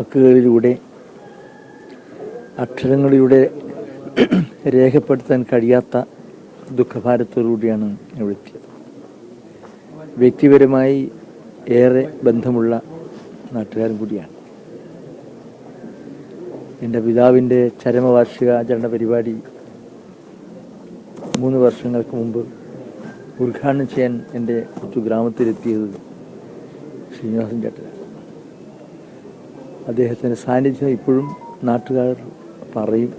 വാക്കുകളിലൂടെ, അക്ഷരങ്ങളിലൂടെ രേഖപ്പെടുത്താൻ കഴിയാത്ത ദുഃഖഭാരത്തോടുകൂടിയാണ് ഇവിടെ എത്തിയത്. വ്യക്തിപരമായി ഏറെ ബന്ധമുള്ള നാട്ടുകാരൻ കൂടിയാണ്. എൻ്റെ പിതാവിൻ്റെ ചരമവാർഷികാചരണ പരിപാടി 3 വർഷങ്ങൾക്ക് മുമ്പ് ഉദ്ഘാടനം ചെയ്യാൻ എൻ്റെ കൊച്ചു ഗ്രാമത്തിലെത്തിയത് ശ്രീനിവാസൻ ചേട്ടനാണ്. അദ്ദേഹത്തിൻ്റെ സാന്നിധ്യം ഇപ്പോഴും നാട്ടുകാർ പറയും,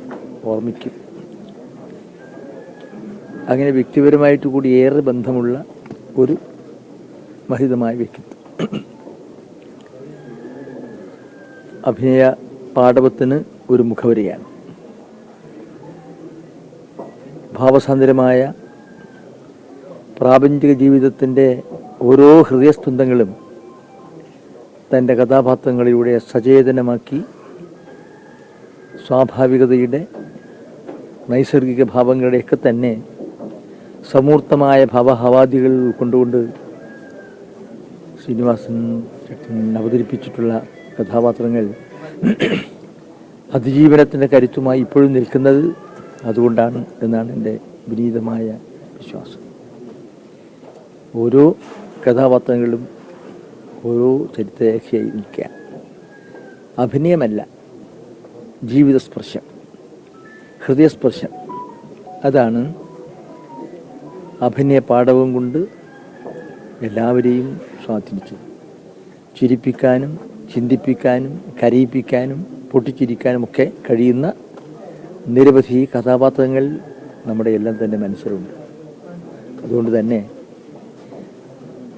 ഓർമ്മിക്കും. അങ്ങനെ വ്യക്തിപരമായിട്ട് കൂടി ഏറെ ബന്ധമുള്ള ഒരു മഹിതമായ വ്യക്തിത്വം. അഭിനയ പാടവത്തിന് ഒരു മുഖവരിയാണ്. ഭാവസാന്ദ്രമായ പ്രാപഞ്ചിക ജീവിതത്തിൻ്റെ ഓരോ ഹൃദയസ്പന്ദങ്ങളും തൻ്റെ കഥാപാത്രങ്ങളിലൂടെ സചേതനമാക്കി സ്വാഭാവികതയുടെ നൈസർഗിക ഭാവങ്ങളുടെയൊക്കെ തന്നെ സമൂർത്തമായ ഭാവഹവാദികൾ കൊണ്ടുകൊണ്ട് ശ്രീനിവാസൻ അവതരിപ്പിച്ചിട്ടുള്ള കഥാപാത്രങ്ങൾ അതിജീവനത്തിൻ്റെ കരുത്തുമായി ഇപ്പോഴും നിൽക്കുന്നത് അതുകൊണ്ടാണ് എന്നാണ് എൻ്റെ വിനീതമായ വിശ്വാസം. ഓരോ കഥാപാത്രങ്ങളും ഓരോ ചരിത്രരേഖയായി നിൽക്കുക. അഭിനയമല്ല, ജീവിതസ്പർശം, ഹൃദയസ്പർശം. അതാണ് അഭിനയ പാടവം കൊണ്ട് എല്ലാവരെയും സ്വാധീനിച്ചത്. ചിരിപ്പിക്കാനും ചിന്തിപ്പിക്കാനും കരയിപ്പിക്കാനും പൊട്ടിച്ചിരിക്കാനുമൊക്കെ കഴിയുന്ന നിരവധി കഥാപാത്രങ്ങൾ നമ്മുടെ എല്ലാം തന്നെ മനസ്സിലുണ്ട്. അതുകൊണ്ട് തന്നെ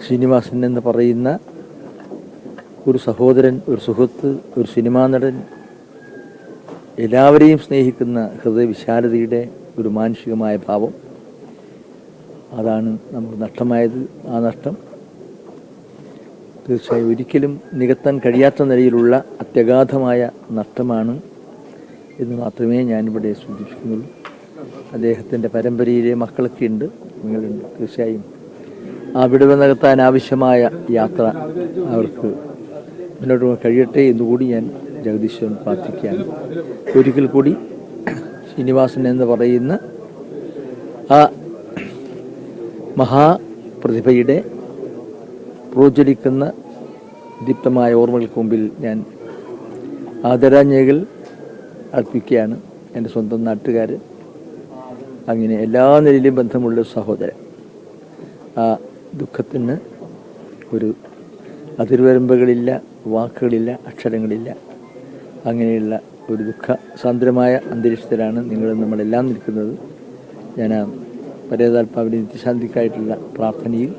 ശ്രീനിവാസൻ എന്ന് പറയുന്ന ഒരു സഹോദരൻ, ഒരു സുഹൃത്ത്, ഒരു സിനിമാ നടൻ, എല്ലാവരെയും സ്നേഹിക്കുന്ന ഹൃദയവിശാലതയുടെ ഒരു മാനുഷികമായ ഭാവം, അതാണ് നമുക്ക് നഷ്ടമായത്. ആ നഷ്ടം തീർച്ചയായും ഒരിക്കലും നികത്താൻ കഴിയാത്ത നിലയിലുള്ള അത്യഗാധമായ നഷ്ടമാണ് എന്ന് മാത്രമേ ഞാനിവിടെ സൂചിപ്പിക്കുന്നുള്ളൂ. അദ്ദേഹത്തിൻ്റെ പരമ്പരയിലെ മക്കളൊക്കെ ഉണ്ട്, നിങ്ങളുണ്ട്. തീർച്ചയായും ആ വിടവ് നികത്താൻ ആവശ്യമായ യാത്ര അവർക്ക് മുന്നോട്ട് കഴിയട്ടെ എന്നുകൂടി ഞാൻ ജഗദീശ്വരൻ പ്രാർത്ഥിക്കുകയാണ്. ഒരിക്കൽ കൂടി ശ്രീനിവാസൻ എന്ന് പറയുന്ന ആ മഹാപ്രതിഭയുടെ പ്രോജ്വലിക്കുന്ന ദീപ്തമായ ഓർമ്മകൾക്ക് മുമ്പിൽ ഞാൻ ആദരാഞ്ജലികൾ അർപ്പിക്കുകയാണ്. എൻ്റെ സ്വന്തം നാട്ടുകാർ, അങ്ങനെ എല്ലാ നിലയിലും ബന്ധമുള്ള സഹോദരൻ. ആ ദുഃഖത്തിന് ഒരു അതിർവരമ്പുകളില്ല, വാക്കുകളില്ല, അക്ഷരങ്ങളില്ല. അങ്ങനെയുള്ള ഒരു ദുഃഖസാന്ദ്രമായ അന്തരീക്ഷത്തിലാണ് നിങ്ങളും നമ്മളെല്ലാം നിൽക്കുന്നത്. ഞാൻ ആ പരേതാത്മാവിൻ്റെ നിത്യശാന്തിക്കായിട്ടുള്ള പ്രാർത്ഥനയിൽ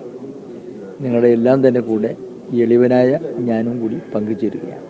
നിങ്ങളുടെ എല്ലാം തന്നെ കൂടെ ഈ എളിവനായ ഞാനും കൂടി പങ്കുചേരുകയാണ്.